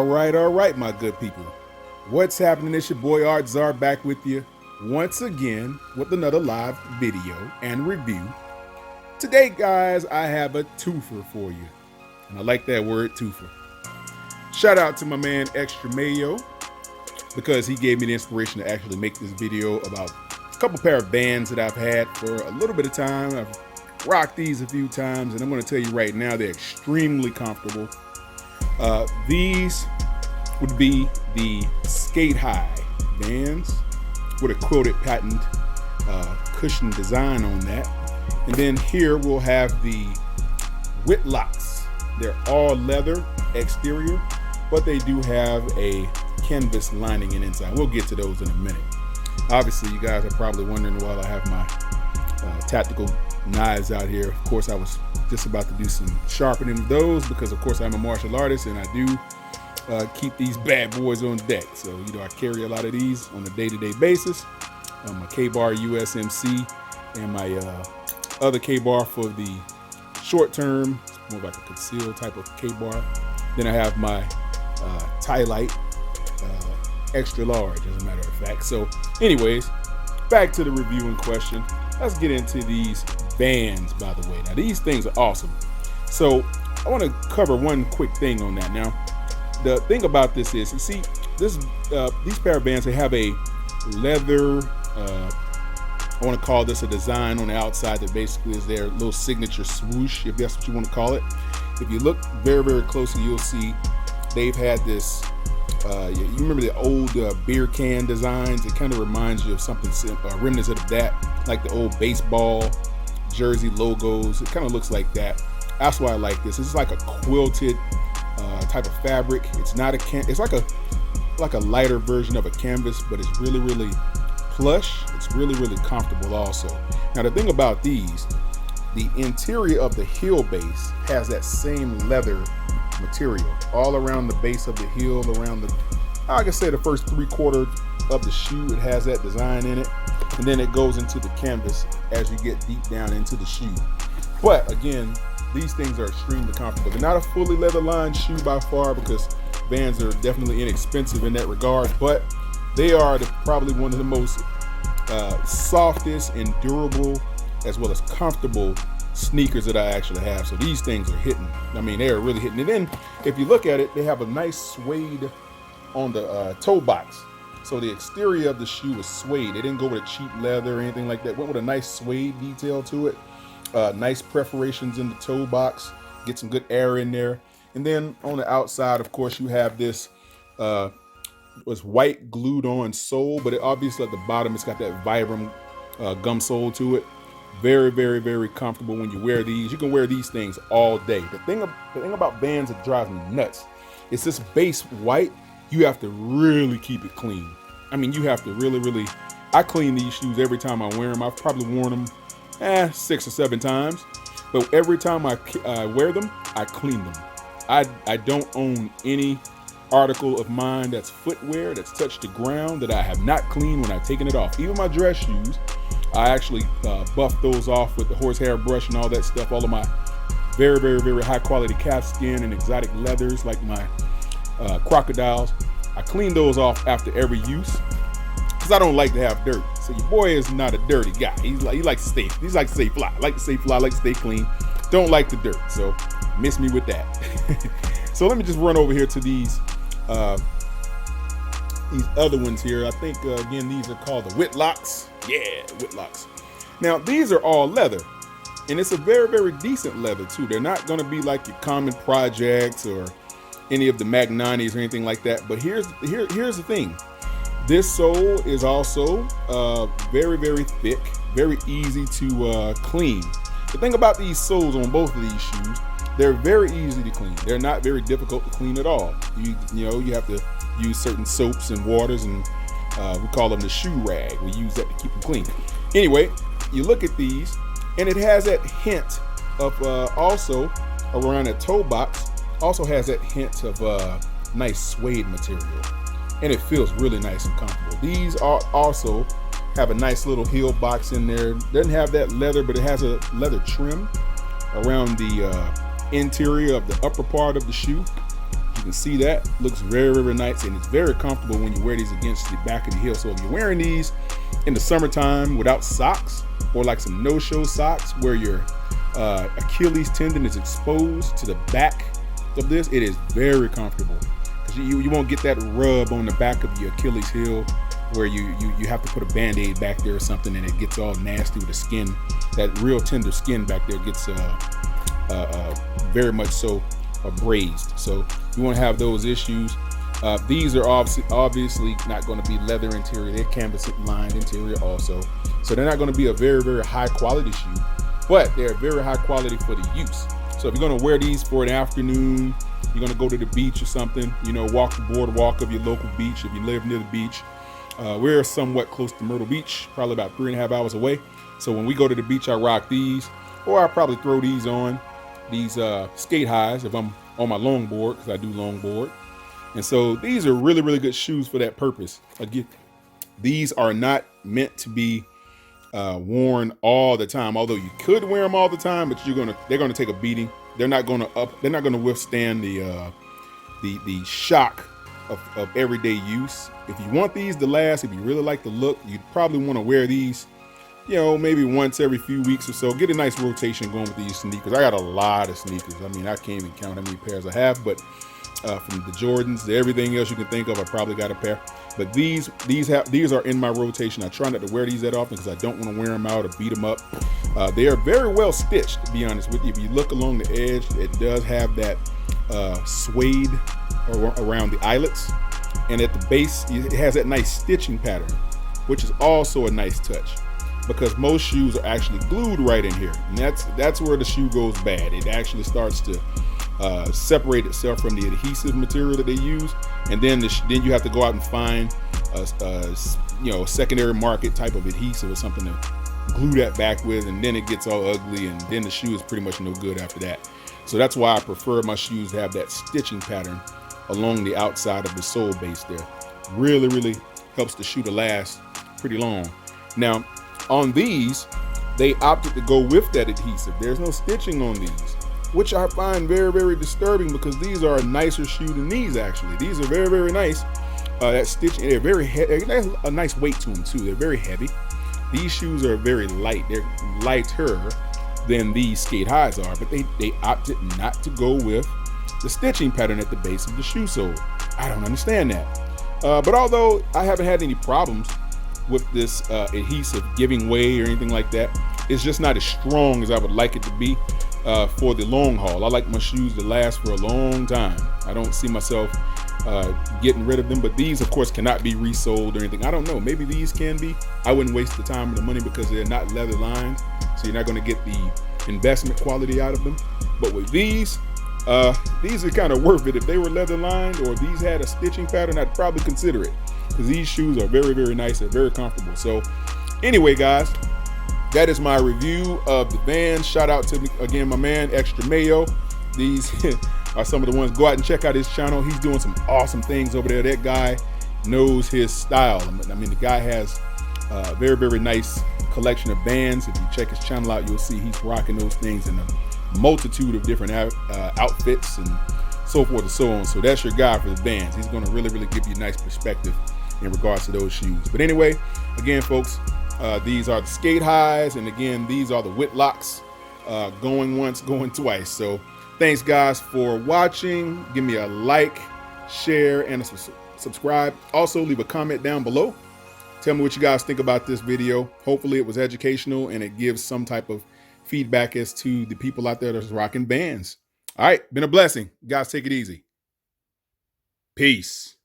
All right, my good people. What's happening? It's your boy Art Czar back with you once again with another live video and review. Today, guys, I have a twofer for you. And I like that word, twofer. Shout out to my man Extra Mayo because he gave me the inspiration to actually make this video about a couple pair of Vans that I've had for a little bit of time. I've rocked these a few times, and I'm going to tell you right now, they're extremely comfortable. These would be the skate high Vans with a quilted patent cushion design on that. And then here we'll have the Whitlocks. They're all leather exterior, but they do have a canvas lining and inside. We'll get to those in a minute. Obviously, you guys are probably wondering why I have my tactical knives out here. Of course, I was just about to do some sharpening of those because, of course, I'm a martial artist and I do keep these bad boys on deck. So, you know, I carry a lot of these on a day-to-day basis. My K-bar USMC and my other K-bar for the short term, it's more like a concealed type of K-bar. Then I have my tie light extra large, as a matter of fact. So anyways, back to the review in question. Let's get into these Vans, by the way. Now, these things are awesome. So I want to cover one quick thing on that. Now, the thing about this is, you see, these pair of Vans, they have a leather, I want to call this a design on the outside that basically is their little signature swoosh, if that's what you want to call it. If you look very, very closely, you'll see they've had this, you remember the old beer can designs? It kind of reminds you of something, remnants of that, like the old baseball jersey logos. It kind of looks like that. That's why I like this. It's like a quilted type of fabric. It's not it's like a lighter version of a canvas, but it's really, really plush. It's really, really comfortable also. Now, the thing about these, the interior of the heel base has that same leather material all around the base of the heel, around the, I can say the first 3/4 of the shoe. It has that design in it, and then it goes into the canvas as you get deep down into the shoe. But again, these things are extremely comfortable. They're not a fully leather lined shoe by far because Vans are definitely inexpensive in that regard, but they are probably one of the most softest and durable as well as comfortable sneakers that I actually have. So these things are hitting. I mean, they are really hitting. And then if you look at it, they have a nice suede on the toe box. So the exterior of the shoe is suede. They didn't go with a cheap leather or anything like that. Went with a nice suede detail to it. Nice perforations in the toe box. Get some good air in there. And then on the outside, of course, you have this was white glued on sole, but it obviously at the bottom it's got that Vibram gum sole to it. Very, very, very comfortable when you wear these. You can wear these things all day. The thing about Vans that drives me nuts is this base white. You have to really keep it clean. I mean, you have to really, really. I clean these shoes every time I wear them. I've probably worn them 6 or 7 times, but every time I wear them, I clean them. I don't own any article of mine that's footwear that's touched the ground that I have not cleaned when I've taken it off. Even my dress shoes, I actually buff those off with the horsehair brush and all that stuff. All of my very, very, very high quality calfskin and exotic leathers like my crocodiles, I clean those off after every use because I don't like to have dirt. So your boy is not a dirty guy. He likes to stay fly. I like to stay fly, I like to stay clean. Don't like the dirt, so miss me with that. So let me just run over here to these other ones here. I think again these are called the Whitlocks. Yeah, Whitlocks. Now these are all leather, and it's a very, very decent leather too. They're not going to be like your common projects or any of the Magnanis or anything like that. But here's the thing. This sole is also very, very thick, very easy to clean. The thing about these soles on both of these shoes, they're very easy to clean. They're not very difficult to clean at all. You know, you have to use certain soaps and waters, and we call them the shoe rag. We use that to keep them clean. Anyway, you look at these, and it has that hint of also around that toe box, also has that hint of nice suede material, and it feels really nice and comfortable. These are also have a nice little heel box in there. Doesn't have that leather, but it has a leather trim around the interior of the upper part of the shoe. You can see that looks very, very nice, and it's very comfortable when you wear these against the back of the heel. So if you're wearing these in the summertime without socks, or like some no-show socks where your Achilles tendon is exposed to the back of this, it is very comfortable, because you won't get that rub on the back of your Achilles heel where you have to put a band-aid back there or something, and it gets all nasty with the skin. That real tender skin back there gets very much so abrased. So you won't have those issues. These are obviously not going to be leather interior. They're canvas lined interior also. So they're not going to be a very, very high quality shoe, but they're very high quality for the use. So if you're going to wear these for an afternoon, you're going to go to the beach or something, walk the boardwalk of your local beach. If you live near the beach, we're somewhat close to Myrtle Beach, probably about 3.5 hours away. So when we go to the beach, I rock these, or I'll probably throw these on, these skate highs if I'm on my longboard, because I do longboard. And so these are really, really good shoes for that purpose. Again, these are not meant to be worn all the time, although you could wear them all the time, but they're gonna take a beating. They're not gonna withstand the shock of everyday use. If you want these to last, if you really like the look, you'd probably want to wear these, maybe once every few weeks or so. Get a nice rotation going with these sneakers. I got a lot of sneakers. I mean, I can't even count how many pairs I have, but from the Jordans to everything else you can think of, I probably got a pair. But these are in my rotation. I try not to wear these that often because I don't want to wear them out or beat them up. They are very well stitched, to be honest with you. If you look along the edge, it does have that suede around the eyelets, and at the base it has that nice stitching pattern, which is also a nice touch, because most shoes are actually glued right in here, and that's where the shoe goes bad. It actually starts to separate itself from the adhesive material that they use, and then you have to go out and find a secondary market type of adhesive or something to glue that back with, and then it gets all ugly, and then the shoe is pretty much no good after that. So that's why I prefer my shoes to have that stitching pattern along the outside of the sole base there. Really, really helps the shoe to last pretty long. Now, on these, they opted to go with that adhesive. There's no stitching on these, which I find very, very disturbing, because these are a nicer shoe than these actually. These are very, very nice. That stitching, they're very heavy. There's a nice weight to them too. They're very heavy. These shoes are very light. They're lighter than these skate highs are, but they opted not to go with the stitching pattern at the base of the shoe sole. I don't understand that. But although I haven't had any problems with this adhesive giving way or anything like that, it's just not as strong as I would like it to be for the long haul. I like my shoes to last for a long time. I don't see myself getting rid of them, but these of course cannot be resold or anything. I don't know, maybe these can be. I wouldn't waste the time or the money because they're not leather lined, so you're not going to get the investment quality out of them. But with these are kind of worth it. If they were leather lined or if these had a stitching pattern, I'd probably consider it, because these shoes are very, very nice and very comfortable. So anyway, guys, that is my review of the Vans. Shout out to, again, my man Extra Mayo. These are some of the ones. Go out and check out his channel. He's doing some awesome things over there. That guy knows his style. I mean, the guy has a very, very nice collection of Vans. If you check his channel out, you'll see he's rocking those things in a multitude of different outfits and so forth and so on. So that's your guy for the Vans. He's going to really, really give you a nice perspective in regards to those shoes. But anyway, again, folks, these are the skate highs, and again, these are the Whitlocks, going once, going twice. So thanks, guys, for watching. Give me a like, share, and a subscribe. Also, leave a comment down below. Tell me what you guys think about this video. Hopefully it was educational and it gives some type of feedback as to the people out there that's rocking Vans. All right, been a blessing. You guys take it easy. Peace.